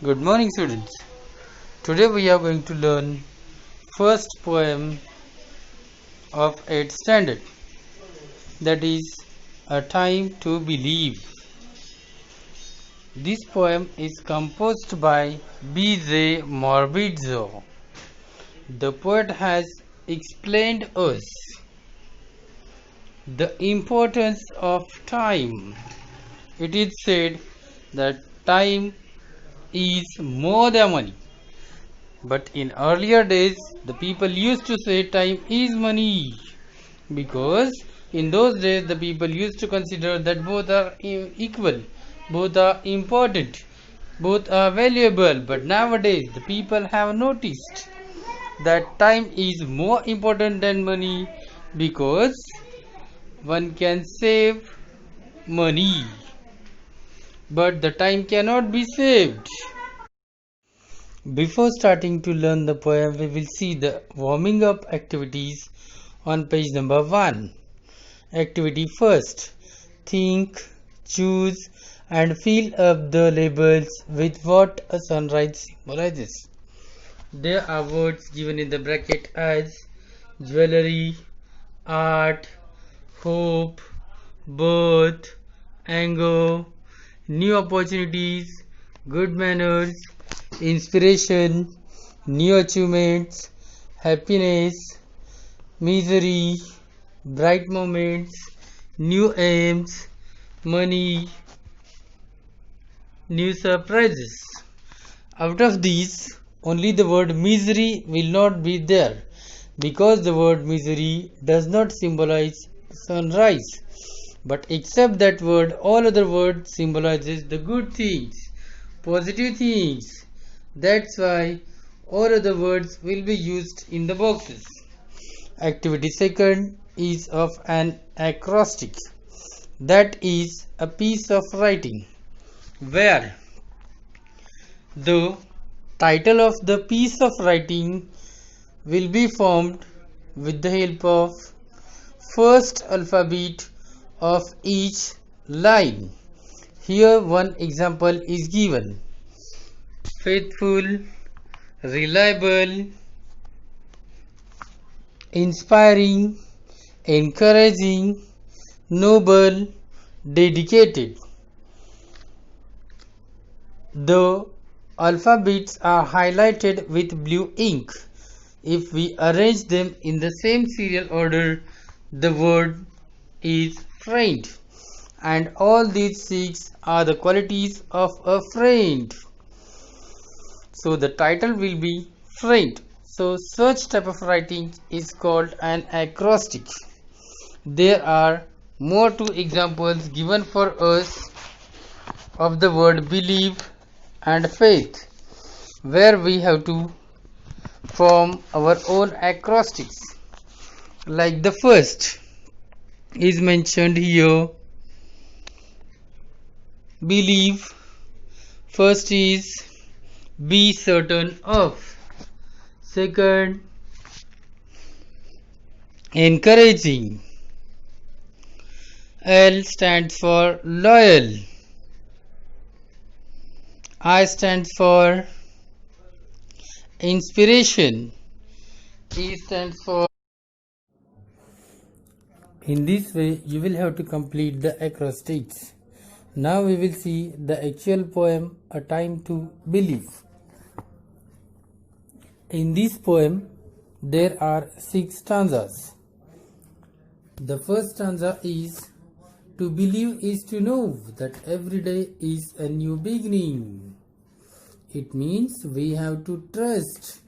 Good morning, students. Today we are going to learn first poem of 8th standard, that is A Time to Believe. This poem is composed by B.J. Morbizzo. The poet has explained us the importance of time. It is said that time is more than money. But in earlier days, the people used to say time is money, because in those days the people used to consider that both are equal, both are important, both are valuable. But nowadays the people have noticed that time is more important than money, because one can save money, but the time cannot be saved. Before starting to learn the poem, we will see the warming up activities on page number 1. Activity first. Think, choose and fill up the labels with what a sunrise symbolizes. There are words given in the bracket as jewelry, art, hope, birth, anger, new opportunities, good manners, inspiration, new achievements, happiness, misery, bright moments, new aims, money, new surprises. Out of these, only the word misery will not be there, because the word misery does not symbolize sunrise. But except that word, all other words symbolizes the good things, positive things. That's why all other words will be used in the boxes. Activity second is of an acrostic. That is a piece of writing where the title of the piece of writing will be formed with the help of first alphabet of each line. Here one example is given: faithful, reliable, inspiring, encouraging, noble, dedicated. The alphabets are highlighted with blue ink. If we arrange them in the same serial order, the word is friend. And all these 6 are the qualities of a friend. So the title will be friend. So such type of writing is called an acrostic. There are more 2 examples given for us of the word believe and faith, where we have to form our own acrostics. Like the first is mentioned here, believe. First is be certain of. Second, encouraging. L stands for loyal. I stands for inspiration. E stands for. In this way, you will have to complete the acrostics. Now we will see the actual poem, A Time to Believe. In this poem, there are 6 stanzas. The first stanza is, to believe is to know that every day is a new beginning. It means we have to trust.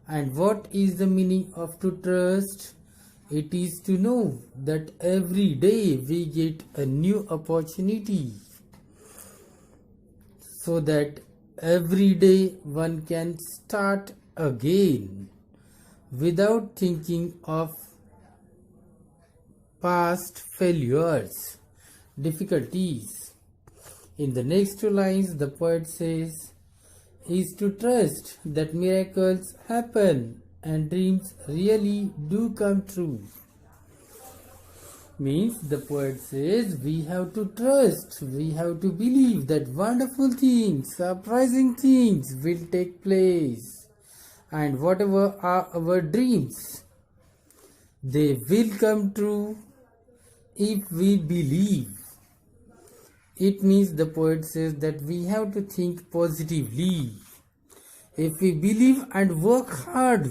And what is the meaning of to trust? It is to know that every day we get a new opportunity, so that every day one can start again without thinking of past failures, difficulties. In the next 2 lines, the poet says, is to trust that miracles happen and dreams really do come true. Means the poet says we have to trust, we have to believe that wonderful things, surprising things will take place, and whatever are our dreams, they will come true if we believe. It means the poet says that we have to think positively. If we believe and work hard,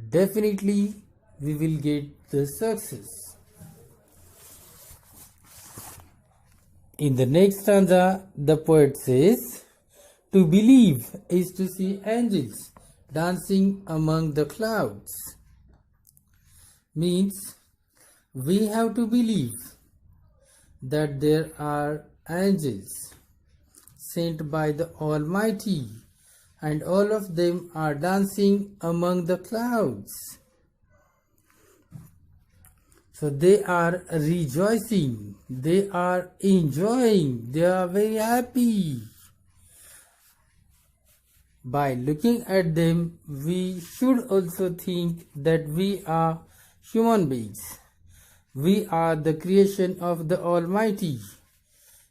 definitely we will get the success. In the next stanza, the poet says, to believe is to see angels dancing among the clouds. Means we have to believe that there are angels sent by the Almighty, and all of them are dancing among the clouds. So they are rejoicing, they are enjoying, they are very happy. By looking at them, we should also think that we are human beings. We are the creation of the Almighty.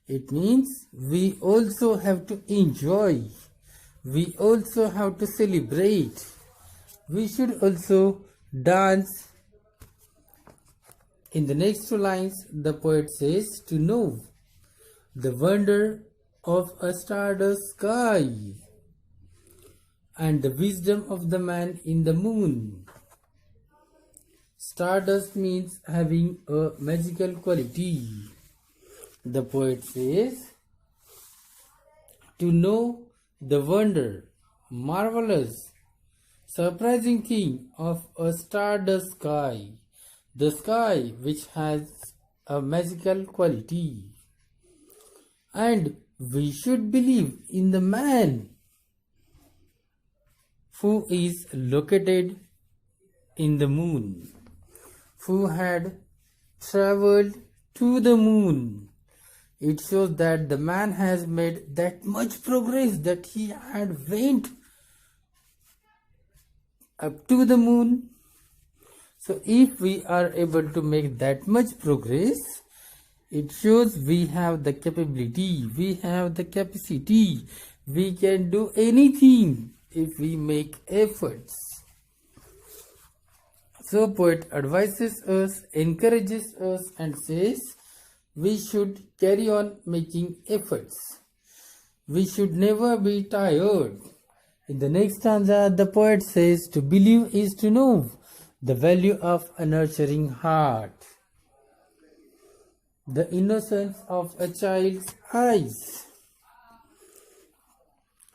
It means we also have to enjoy. We also have to celebrate. We should also dance. In the next two lines, the poet says, to know the wonder of a stardust sky and the wisdom of the man in the moon. Stardust means having a magical quality. The poet says, to know the wonder, marvelous, surprising thing of a stardust sky, the sky which has a magical quality. And we should believe in the man who is located in the moon, who had traveled to the moon. It shows that the man has made that much progress that he had went up to the moon. So if we are able to make that much progress, it shows we have the capability, we have the capacity, we can do anything if we make efforts. So poet advises us, encourages us and says we should carry on making efforts. We should never be tired. In the next stanza, the poet says to believe is to know the value of a nurturing heart. The innocence of a child's eyes.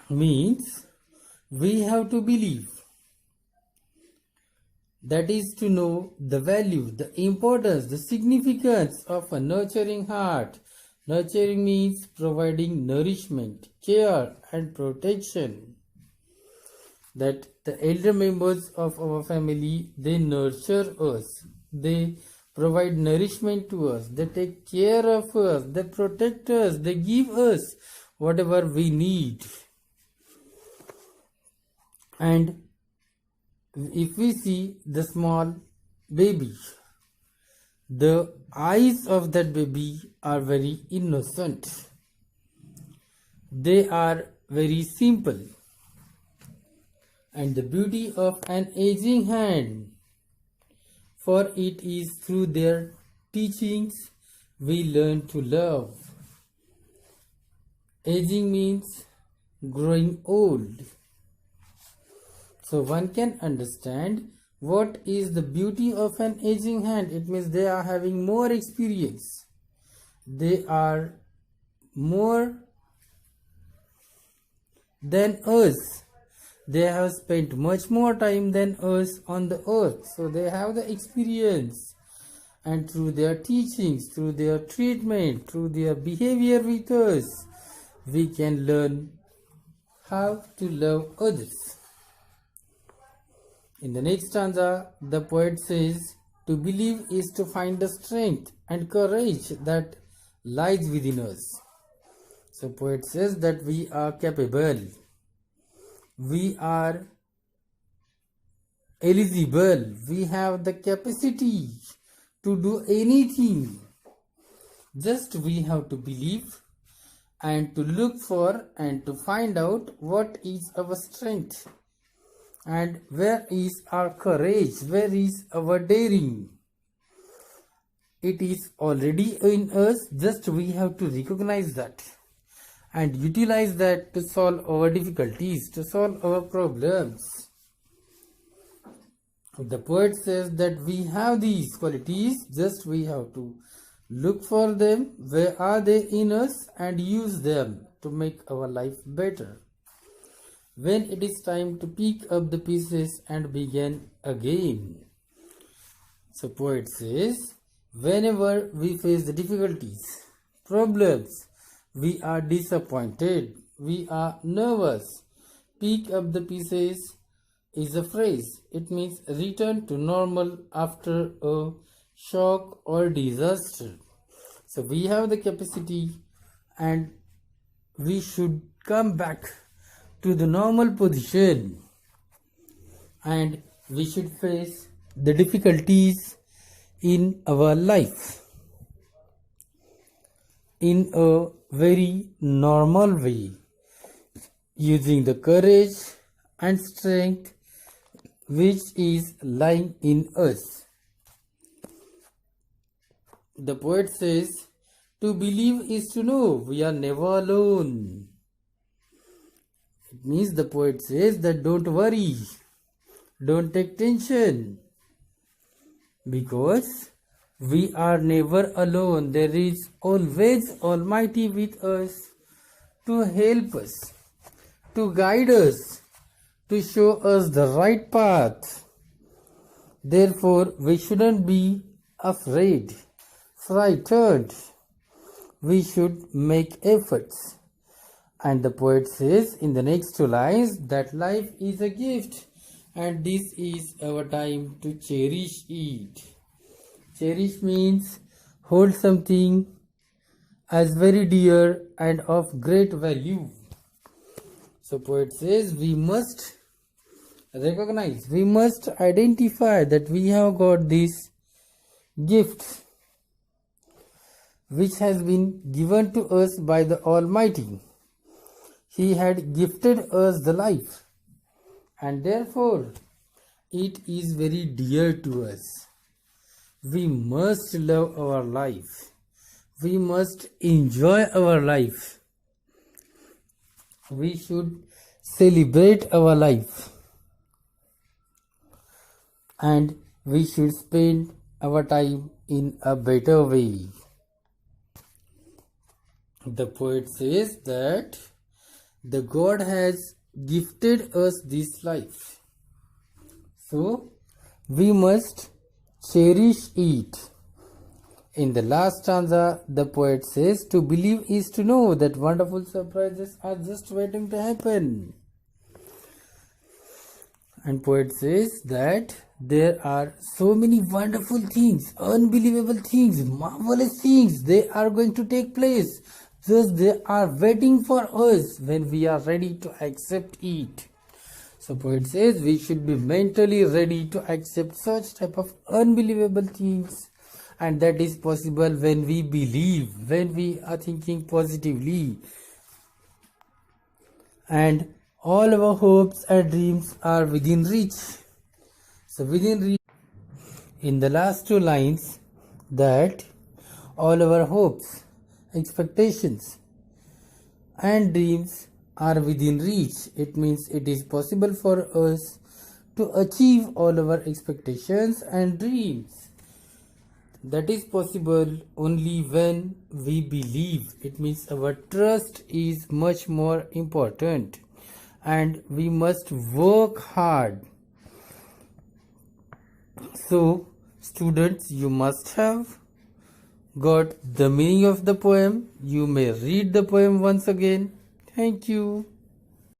Means we have to believe. That is to know the value, the importance, the significance of a nurturing heart. Nurturing means providing nourishment, care and protection. That the elder members of our family, they nurture us, they provide nourishment to us, they take care of us, they protect us, they give us whatever we need. And if we see the small baby, the eyes of that baby are very innocent. They are very simple. And the beauty of an aging hand, for it is through their teachings we learn to love. Aging means growing old. So one can understand what is the beauty of an aging hand. It means they are having more experience. They are more than us. They have spent much more time than us on the earth. So they have the experience. And through their teachings, through their treatment, through their behavior with us, we can learn how to love others. In the next stanza, the poet says, to believe is to find the strength and courage that lies within us. So poet says that we are capable. We are eligible. We have the capacity to do anything. Just we have to believe and to look for and to find out what is our strength and where is our courage, where is our daring. It is already in us, just we have to recognize that and utilize that to solve our difficulties, to solve our problems. The poet says that we have these qualities, just we have to look for them, where are they in us, and use them to make our life better. When it is time to pick up the pieces and begin again. So poet says, whenever we face the difficulties, problems, we are disappointed, we are nervous, pick up the pieces is a phrase. It means return to normal after a shock or disaster. So we have the capacity and we should come back to the normal position and we should face the difficulties in our life in a very normal way, using the courage and strength which is lying in us. The poet says, to believe is to know we are never alone. It means the poet says that don't worry, don't take tension, because we are never alone. There is always Almighty with us to help us, to guide us, to show us the right path. Therefore, we shouldn't be afraid, frightened. We should make efforts. And the poet says in the next two lines that life is a gift and this is our time to cherish it. Cherish means hold something as very dear and of great value. So poet says we must recognize, we must identify that we have got this gift which has been given to us by the Almighty. He had gifted us the life and therefore it is very dear to us. We must love our life. We must enjoy our life. We should celebrate our life and we should spend our time in a better way. The poet says that the God has gifted us this life, so we must cherish it. In the last stanza, the poet says, to believe is to know that wonderful surprises are just waiting to happen. And poet says that there are so many wonderful things, unbelievable things, marvelous things, they are going to take place. Just they are waiting for us when we are ready to accept it. So poet says we should be mentally ready to accept such type of unbelievable things. And that is possible when we believe, when we are thinking positively. And all our hopes and dreams are within reach. So within reach, in the last two lines, that all our hopes, expectations and dreams are within reach. It means it is possible for us to achieve all our expectations and dreams. That is possible only when we believe. It means our trust is much more important and we must work hard. So, students, you must have got the meaning of the poem. You may read the poem once again. Thank you.